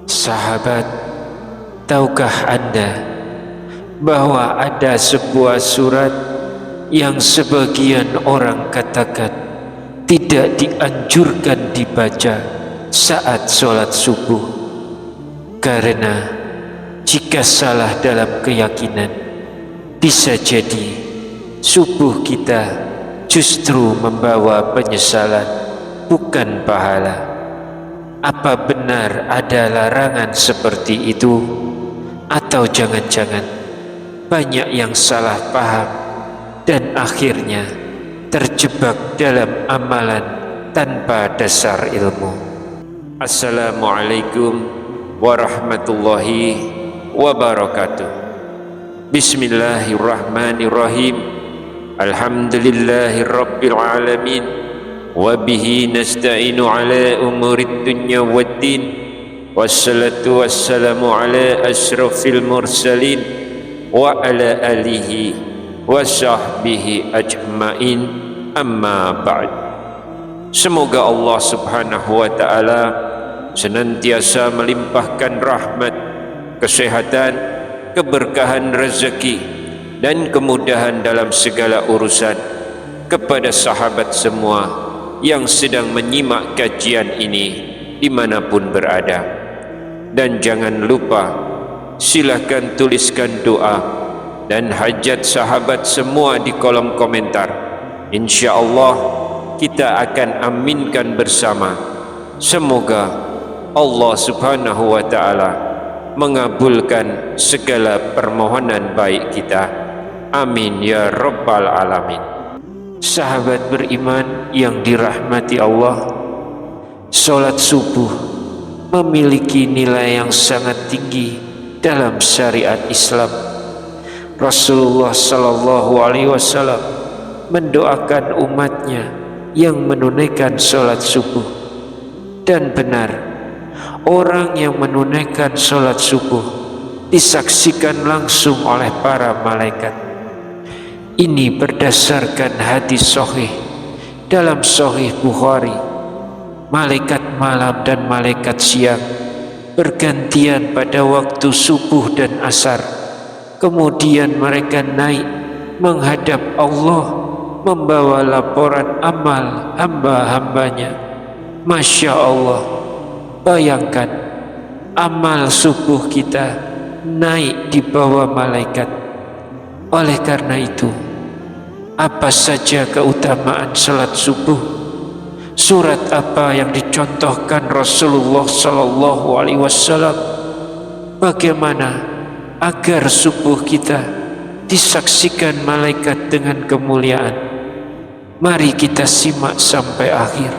Sahabat, tahukah Anda bahwa ada sebuah surat yang sebagian orang katakan tidak dianjurkan dibaca saat sholat subuh, karena jika salah dalam keyakinan, bisa jadi subuh kita justru membawa penyesalan, bukan pahala. Apa benar ada larangan seperti itu? Atau jangan-jangan banyak yang salah paham dan akhirnya terjebak dalam amalan tanpa dasar ilmu. Assalamualaikum warahmatullahi wabarakatuh. Bismillahirrahmanirrahim. Alhamdulillahi rabbil alamin. Wabihi nasta'inu ala umurid dunya waddin. Wassalatu wassalamu ala ashrafil mursalin wa ala alihi wa sahbihi ajma'in, amma ba'd. Semoga Allah subhanahu wa ta'ala senantiasa melimpahkan rahmat, kesehatan, keberkahan rezeki dan kemudahan dalam segala urusan kepada sahabat semua yang sedang menyimak kajian ini dimanapun berada. Dan jangan lupa, silahkan tuliskan doa dan hajat sahabat semua di kolom komentar. Insya Allah kita akan aminkan bersama. Semoga Allah subhanahu wa ta'ala mengabulkan segala permohonan baik kita. Amin ya rabbal alamin. Sahabat beriman yang dirahmati Allah, sholat subuh memiliki nilai yang sangat tinggi dalam syariat Islam. Rasulullah sallallahu alaihi wasallam mendoakan umatnya yang menunaikan sholat subuh. Dan benar, orang yang menunaikan sholat subuh disaksikan langsung oleh para malaikat. Ini berdasarkan hadis sahih dalam Sahih Bukhari. Malaikat malam dan malaikat siang bergantian pada waktu subuh dan asar. Kemudian mereka naik menghadap Allah membawa laporan amal hamba-hambanya. Masya Allah, bayangkan amal subuh kita naik di bawah malaikat. Oleh karena itu, apa saja keutamaan salat subuh? Surat apa yang dicontohkan Rasulullah sallallahu alaihi wasallam? Bagaimana agar subuh kita disaksikan malaikat dengan kemuliaan? Mari kita simak sampai akhir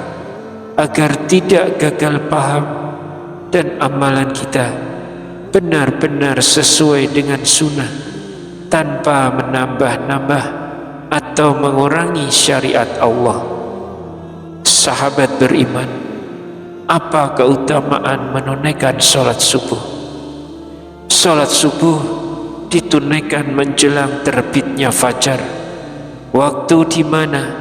agar tidak gagal paham dan amalan kita benar-benar sesuai dengan sunnah, tanpa menambah-nambah atau mengurangi syariat Allah. Sahabat beriman, apa keutamaan menunaikan sholat subuh? Sholat subuh ditunaikan menjelang terbitnya fajar, waktu di mana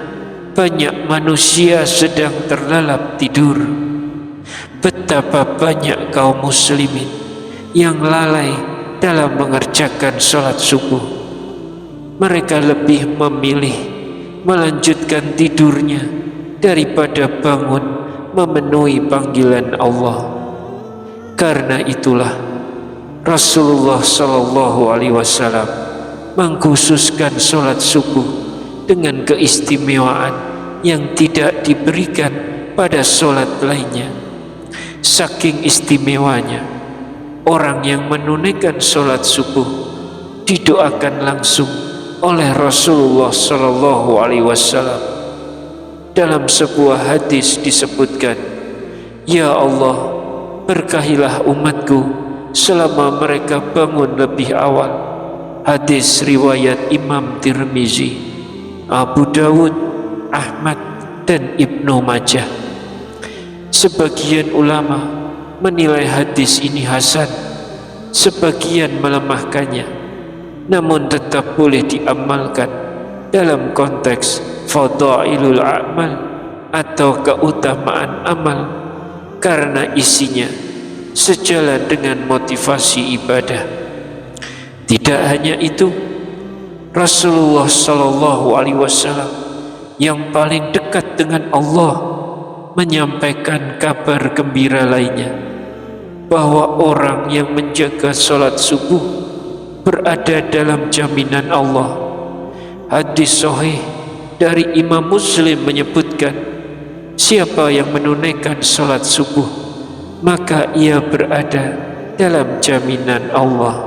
banyak manusia sedang terlelap tidur. Betapa banyak kaum muslimin yang lalai dalam mengerjakan sholat subuh. Mereka lebih memilih melanjutkan tidurnya daripada bangun memenuhi panggilan Allah. Karena itulah Rasulullah sallallahu alaihi wasallam mengkhususkan sholat subuh dengan keistimewaan yang tidak diberikan pada sholat lainnya. Saking istimewanya, orang yang menunaikan sholat subuh didoakan langsung oleh Rasulullah sallallahu alaihi wasallam. Dalam sebuah hadis disebutkan, "Ya Allah, berkahilah umatku selama mereka bangun lebih awal." Hadis riwayat Imam Tirmizi, Abu Dawud, Ahmad, dan Ibnu Majah. Sebagian ulama menilai hadis ini hasan, sebagian melemahkannya, namun tetap boleh diamalkan dalam konteks fadailul a'mal, atau keutamaan amal karena isinya sejalan dengan motivasi ibadah. Tidak hanya itu, Rasulullah Shallallahu Alaihi Wasallam yang paling dekat dengan Allah menyampaikan kabar gembira lainnya, bahwa orang yang menjaga sholat subuh berada dalam jaminan Allah. Hadis sahih dari Imam Muslim menyebutkan, siapa yang menunaikan sholat subuh maka ia berada dalam jaminan Allah.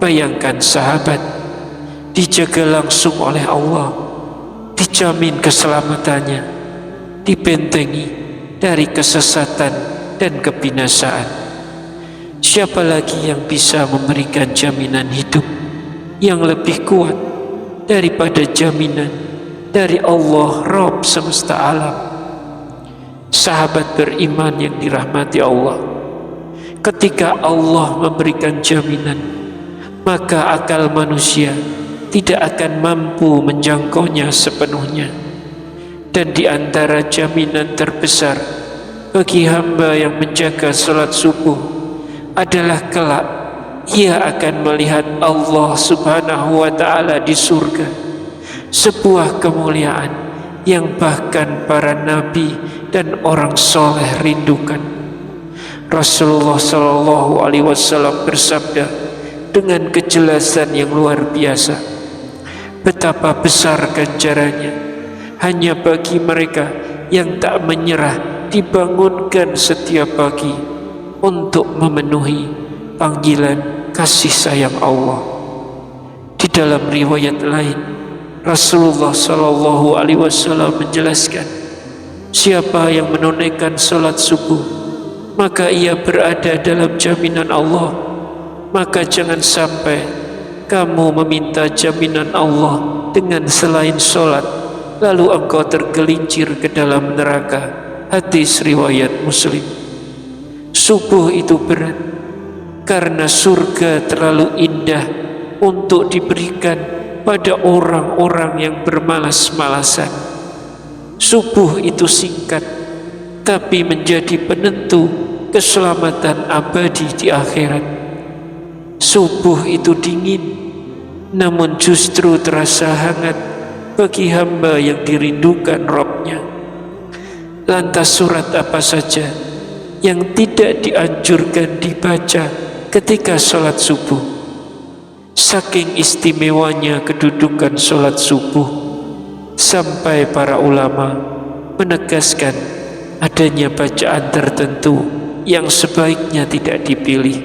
Bayangkan sahabat, dijaga langsung oleh Allah, dijamin keselamatannya, dibentengi dari kesesatan dan kebinasaan. Siapa lagi yang bisa memberikan jaminan hidup yang lebih kuat daripada jaminan dari Allah Rabb semesta alam? Sahabat beriman yang dirahmati Allah, ketika Allah memberikan jaminan, maka akal manusia tidak akan mampu menjangkaunya sepenuhnya. Dan di antara jaminan terbesar bagi hamba yang menjaga salat subuh adalah kelak ia akan melihat Allah Subhanahu wa Ta'ala di surga, sebuah kemuliaan yang bahkan para nabi dan orang soleh rindukan. Rasulullah Shallallahu Alaihi Wasallam bersabda dengan kejelasan yang luar biasa, betapa besar ganjarannya hanya bagi mereka yang tak menyerah dibangunkan setiap pagi untuk memenuhi panggilan kasih sayang Allah. Di dalam riwayat lain, Rasulullah Shallallahu Alaihi Wasallam menjelaskan, siapa yang menunaikan salat subuh maka ia berada dalam jaminan Allah. Maka jangan sampai kamu meminta jaminan Allah dengan selain sholat, lalu engkau tergelincir ke dalam neraka. Hadis riwayat Muslim. Subuh itu berat karena surga terlalu indah untuk diberikan pada orang-orang yang bermalas-malasan. Subuh itu singkat tapi menjadi penentu keselamatan abadi di akhirat. Subuh itu dingin, namun justru terasa hangat bagi hamba yang dirindukan Rabb-Nya. Lantas surat apa saja yang tidak dianjurkan dibaca ketika sholat subuh? Saking istimewanya kedudukan sholat subuh, sampai para ulama menegaskan adanya bacaan tertentu yang sebaiknya tidak dipilih.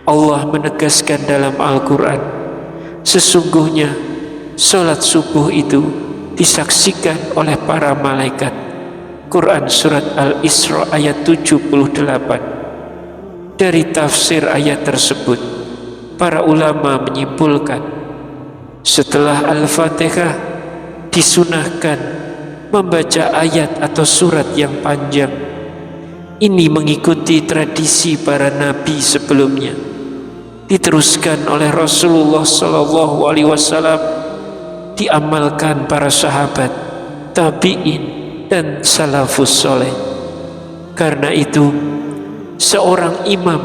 Allah menegaskan dalam Al-Quran, sesungguhnya sholat subuh itu disaksikan oleh para malaikat. Quran surat Al-Isra ayat 78. Dari tafsir ayat tersebut, para ulama menyimpulkan, setelah Al-Fatihah disunahkan membaca ayat atau surat yang panjang. Ini mengikuti tradisi para nabi sebelumnya, diteruskan oleh Rasulullah Sallallahu Alaihi Wasallam, diamalkan para sahabat, tabi'in dan salafus soleh. Karena itu, seorang imam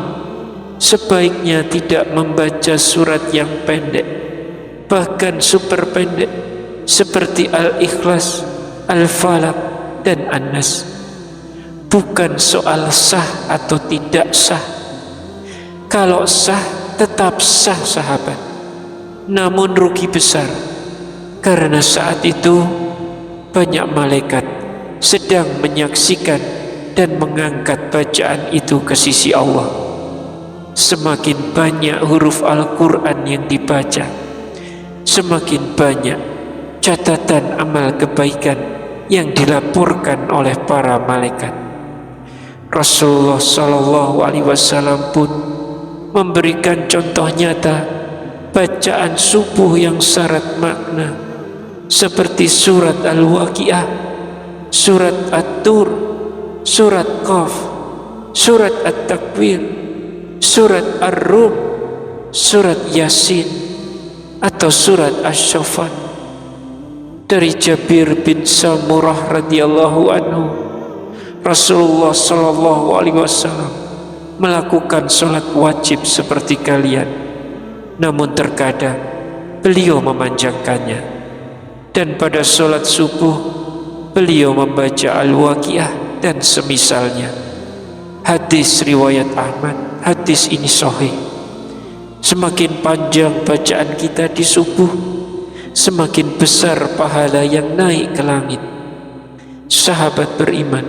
sebaiknya tidak membaca surat yang pendek, bahkan super pendek, seperti Al-Ikhlas, Al-Falaq, dan An-Nas. Bukan soal sah atau tidak sah. Kalau sah, tetap sah sahabat. Namun rugi besar, karena saat itu banyak malaikat sedang menyaksikan dan mengangkat bacaan itu ke sisi Allah. Semakin banyak huruf Al-Quran yang dibaca, semakin banyak catatan amal kebaikan yang dilaporkan oleh para malaikat. Rasulullah Sallallahu Alaihi Wasallam pun memberikan contoh nyata bacaan subuh yang syarat makna, seperti surat Al-Waqiah, surat At-Tur, surat Qaf, surat At-Takwir, surat Ar-Rum, surat Yasin, atau surat Asy-Shafat. dari Jabir bin Samurah radhiyallahu anhu, Rasulullah sallallahu alaihi wasallam melakukan sholat wajib seperti kalian, namun terkadang beliau memanjangkannya. Dan pada sholat subuh beliau membaca Al-Waqiah dan semisalnya. Hadis riwayat Ahmad. Hadis ini sahih. Semakin panjang bacaan kita di subuh, semakin besar pahala yang naik ke langit. Sahabat beriman,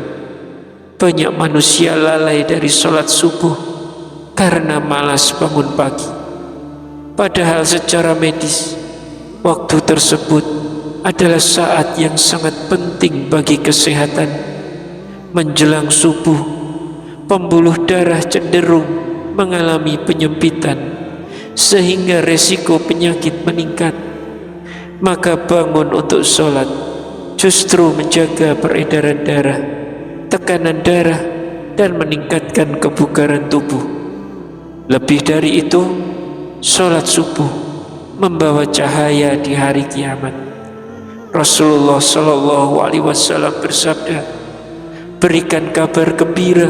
banyak manusia lalai dari sholat subuh karena malas bangun pagi. Padahal secara medis, waktu tersebut adalah saat yang sangat penting bagi kesehatan. Menjelang subuh, pembuluh darah cenderung mengalami penyempitan, sehingga resiko penyakit meningkat. Maka bangun untuk sholat justru menjaga peredaran darah, tekanan darah, dan meningkatkan kebugaran tubuh. Lebih dari itu, sholat subuh membawa cahaya di hari kiamat. Rasulullah Shallallahu Alaihi Wasallam bersabda, berikan kabar gembira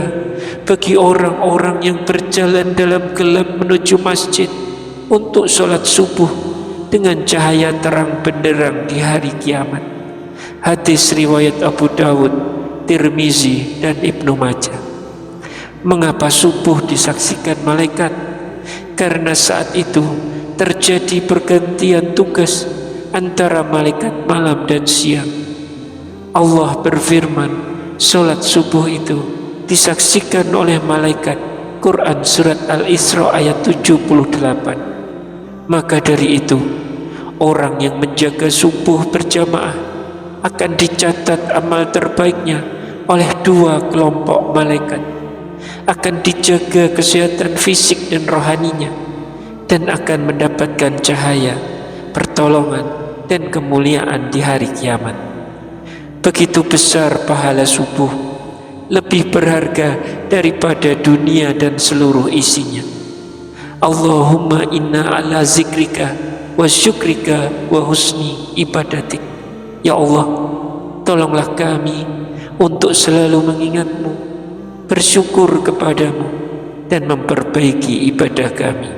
bagi orang-orang yang berjalan dalam gelap menuju masjid untuk sholat subuh dengan cahaya terang benderang di hari kiamat. Hadis riwayat Abu Dawud, Tirmizi, dan Ibnu Majah. Mengapa subuh disaksikan malaikat? Karena saat itu terjadi pergantian tugas antara malaikat malam dan siang. Allah berfirman, sholat subuh itu disaksikan oleh malaikat. Quran surat Al-Isra ayat 78. Maka dari itu, orang yang menjaga subuh berjamaah akan dicatat amal terbaiknya oleh dua kelompok malaikat, akan dijaga kesehatan fisik dan rohaninya, dan akan mendapatkan cahaya, pertolongan, dan kemuliaan di hari kiamat. Begitu besar pahala subuh, lebih berharga daripada dunia dan seluruh isinya. Allahumma inna ala zikrika wa syukrika wa husni ibadatik. Ya Allah, tolonglah kami untuk selalu mengingatmu, bersyukur kepadamu, dan memperbaiki ibadah kami.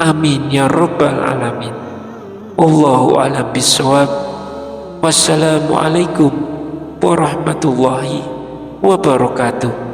Amin ya rabbal alamin. Allahu a'lam bishawab. Wassalamualaikum warahmatullahi wabarakatuh.